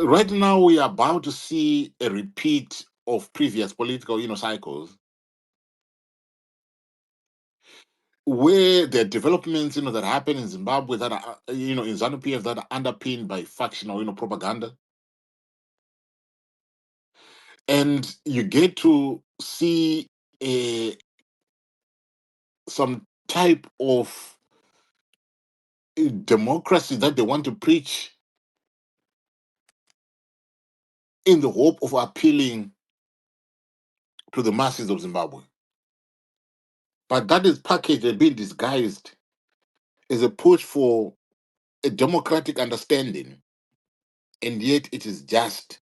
right now we are about to see a repeat of previous political, cycles where the developments, that happen in Zimbabwe that are, in Zanu PF that are underpinned by factional, propaganda, and you get to see a some type of democracy that they want to preach in the hope of appealing to the masses of Zimbabwe. But that is packaged and being disguised as a push for a democratic understanding, and yet it is just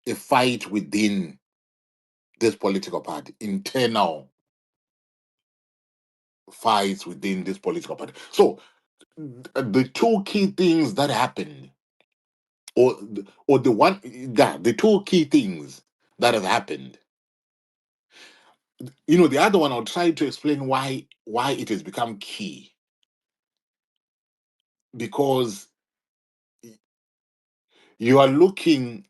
a fight within this political party, internal fights within this political party. So the two key things that happened, or the one, the two key things that have happened. The other one I'll try to explain why it has become key, because you are looking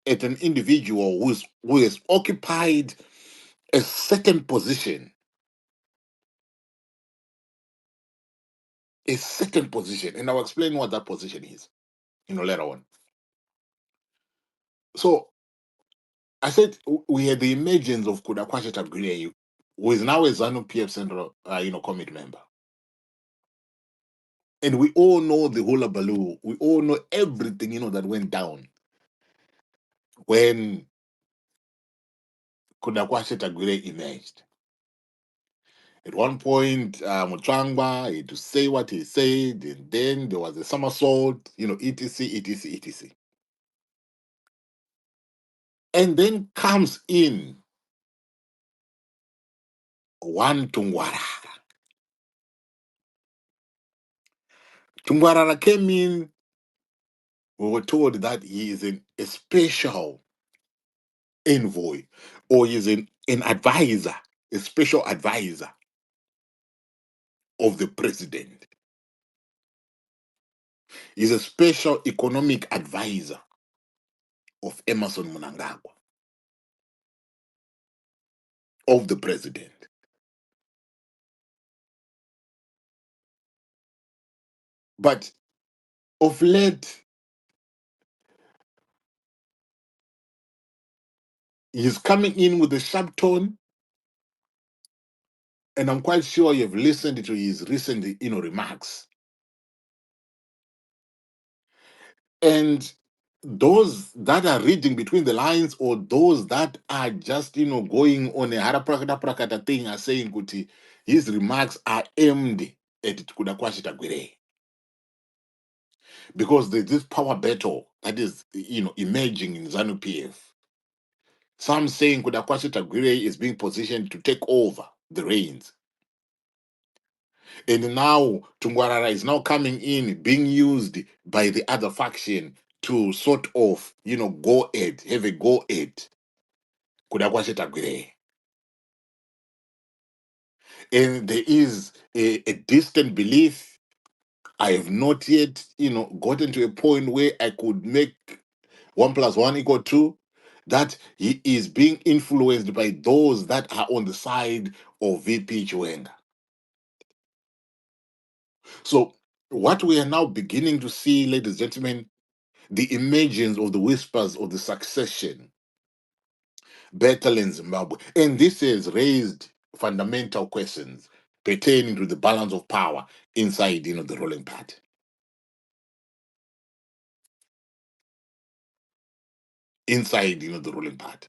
at an individual who has occupied a certain position, and I'll explain what that position is, later on. So I said we had the emergence of Pashata Tungwarara, who is now a Zanu PF Central, committee member. And we all know the hula baloo. We all know everything, that went down when Pashata Tungwarara emerged. At one point, Mutsvangwa had to say what he said, and then there was a somersault, etc., etc., etc. And then comes in one Tungwarara. Tungwarara came in, we were told that he is a special envoy, or he is an advisor, a special advisor of the president. He's a special economic advisor of Emerson Mnangagwa, of the president. But of late, he's coming in with a sharp tone, and I'm quite sure you've listened to his recent, remarks. And those that are reading between the lines, or those that are just, going on a haraprakata prakata thing, are saying, Kuti, his remarks are aimed at Kudakwashita Gwire. Because there's this power battle that is, emerging in Zanu PF. Some saying Kudakwashita Gwire is being positioned to take over the reins. And now Tungwarara is now coming in, being used by the other faction to sort of, go at, have a go at Kudakwashita Gwire. And there is a distant belief. I have not yet, gotten to a point where I could make 1 + 1 = 2, that he is being influenced by those that are on the side of VP Chiwenga. So what we are now beginning to see, ladies and gentlemen, the emergence of the whispers of the succession battle in Zimbabwe. And this has raised fundamental questions pertaining to the balance of power inside, the ruling party. Inside, the ruling party.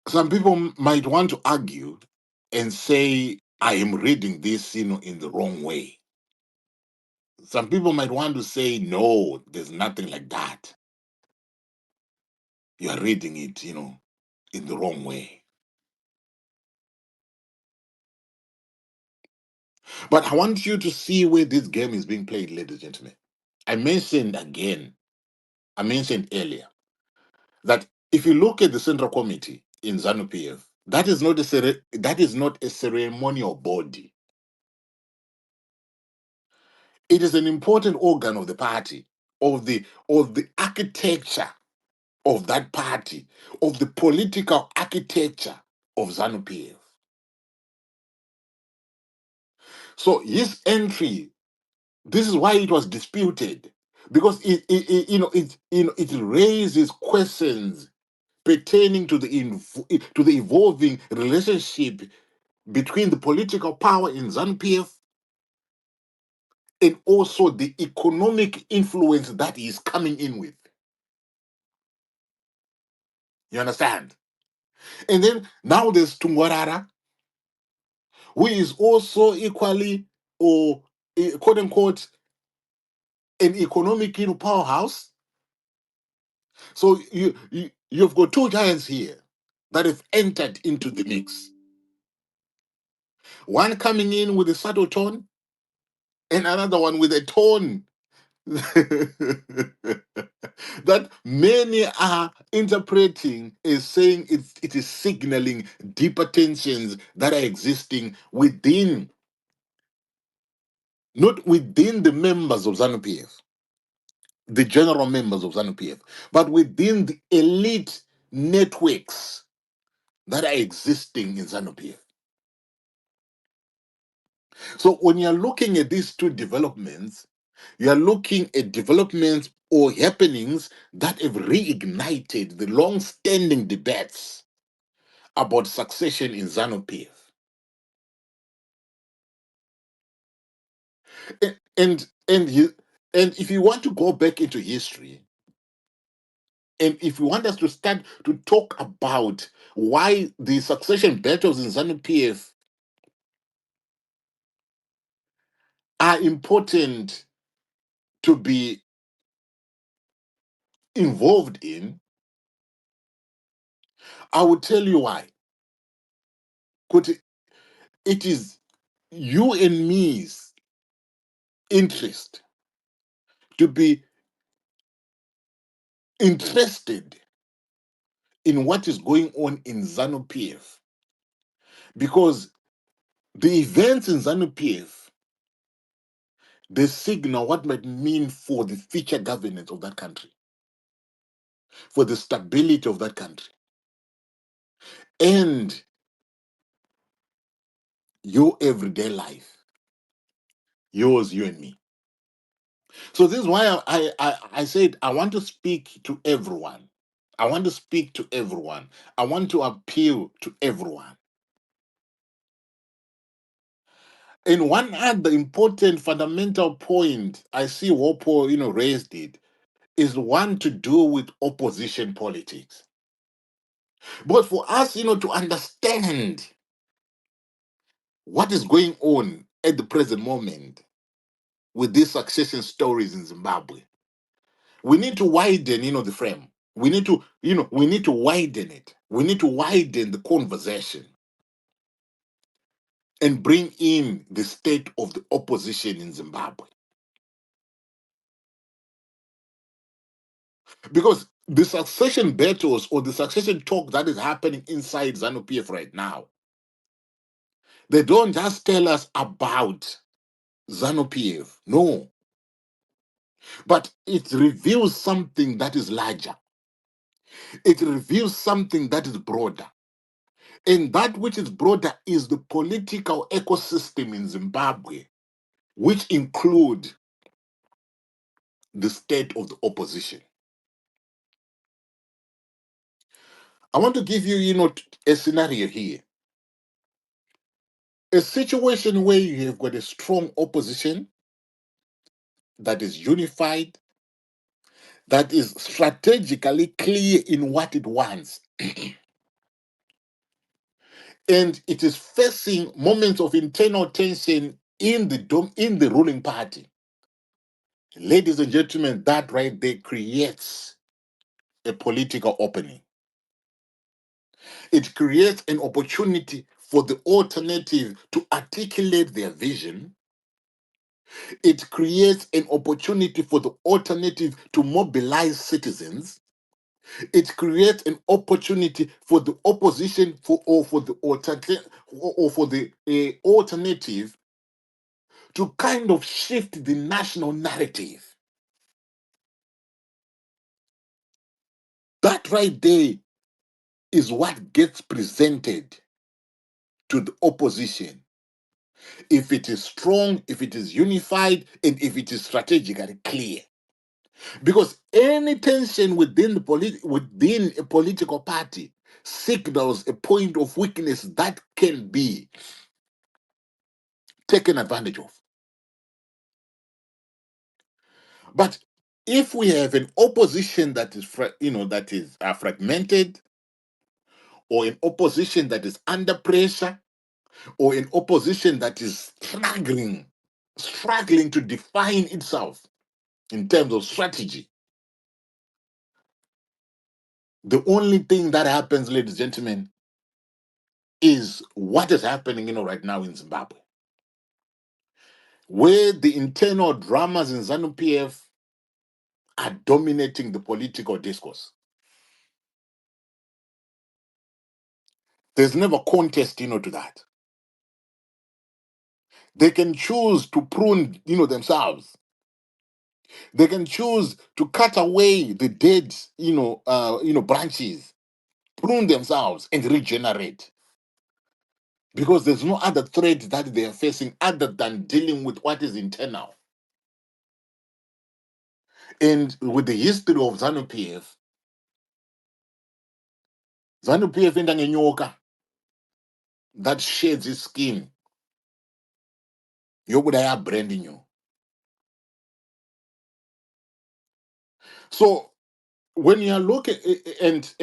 Some people might want to argue and say, I am reading this, in the wrong way. Some people might want to say, no, there's nothing like that. You are reading it, in the wrong way. But I want you to see where this game is being played, ladies and gentlemen. I mentioned earlier, that if you look at the Central Committee in Zanu PF, that is not a ceremonial body. It is an important organ of the party, of the architecture of that party, of the political architecture of Zanu PF. So his entry, this is why it was disputed, because it raises questions pertaining to to the evolving relationship between the political power in Zanu PF and also the economic influence that he is coming in with. You understand? And then now there's Tungwarara, who is also equally, or quote unquote, an economic powerhouse. So you've got two giants here that have entered into the mix. One coming in with a subtle tone, and another one with a tone that many are interpreting as saying it is signaling deeper tensions that are existing within, not within the members of ZANU PF, the general members of ZANU PF, but within the elite networks that are existing in ZANU PF. So when you're looking at these two developments, you are looking at developments or happenings that have reignited the long-standing debates about succession in ZANU PF. And if you want to go back into history, and if you want us to start to talk about why the succession battles in ZANU PF are important to be involved in, I will tell you why. It is you and me's interest to be interested in what is going on in ZANU PF, because the events in ZANU PF, they signal what might mean for the future governance of that country, for the stability of that country, and your everyday life, yours, you and me. So this is why I said I want to speak to everyone. I want to speak to everyone. I want to appeal to everyone. And one other important fundamental point I see Wopo, raised it, is one to do with opposition politics. But for us, to understand what is going on at the present moment with these succession stories in Zimbabwe, we need to widen, the frame. We need to, we need to widen it. We need to widen the conversation and bring in the state of the opposition in Zimbabwe. Because the succession battles or the succession talk that is happening inside ZANU PF right now, they don't just tell us about ZANU PF, no, but it reveals something that is larger. It reveals something that is broader. And that which is broader is the political ecosystem in Zimbabwe, which include the state of the opposition. I want to give you, a scenario here. A situation where you have got a strong opposition that is unified, that is strategically clear in what it wants, and it is facing moments of internal tension in the ruling party. Ladies and gentlemen, that right there creates a political opening. It creates an opportunity for the alternative to articulate their vision. It creates an opportunity for the alternative to mobilize citizens. It creates an opportunity for the opposition for the alternative to kind of shift the national narrative. That right there is what gets presented to the opposition. If it is strong, if it is unified, and if it is strategically clear. Because any tension within within a political party signals a point of weakness that can be taken advantage of. But if we have an opposition that is fragmented, or an opposition that is under pressure, or an opposition that is struggling to define itself in terms of strategy, the only thing that happens, ladies and gentlemen, is what is happening, right now in Zimbabwe, where the internal dramas in Zanu PF are dominating the political discourse. There's never contest, to that. They can choose to prune, themselves. They can choose to cut away the dead, branches, prune themselves and regenerate. Because there's no other threat that they are facing other than dealing with what is internal. And with the history of Zanu PF enda ngenyoka that sheds its skin yokuda yabranding you. So when you are looking, and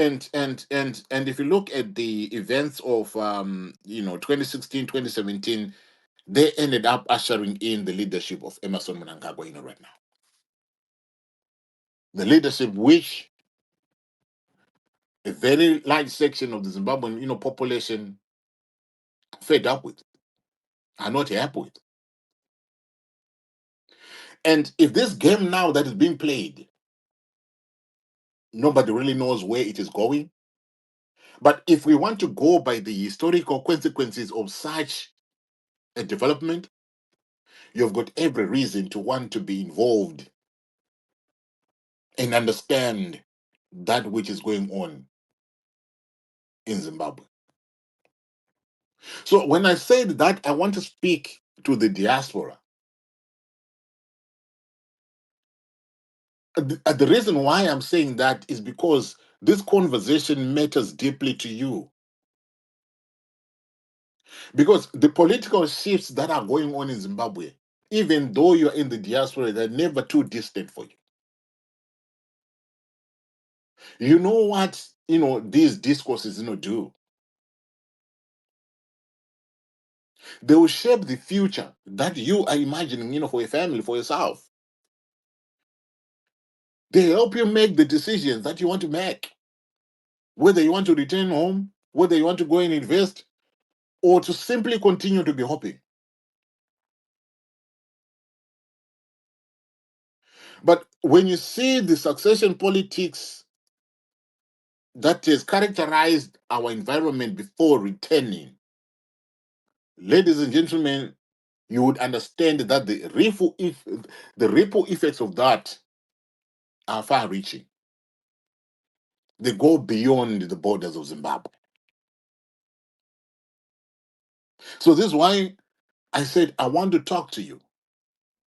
if you look at the events of 2016, 2017, they ended up ushering in the leadership of Emerson Mnangagwa right now. The leadership which a very large section of the Zimbabwean population fed up with, are not happy with. And if this game now that is being played, nobody really knows where it is going. But if we want to go by the historical consequences of such a development, you've got every reason to want to be involved and understand that which is going on in Zimbabwe. So when I said that, I want to speak to the diaspora. The reason why I'm saying that is because this conversation matters deeply to you. Because the political shifts that are going on in Zimbabwe, even though you're in the diaspora, they're never too distant for you. You know what, these discourses, do? They will shape the future that you are imagining, for your family, for yourself. They help you make the decisions that you want to make. Whether you want to return home, whether you want to go and invest, or to simply continue to be hoping. But when you see the succession politics that has characterized our environment before returning, ladies and gentlemen, you would understand that the ripple effects of that are far-reaching. They go beyond the borders of Zimbabwe. So this is why I said I want to talk to you.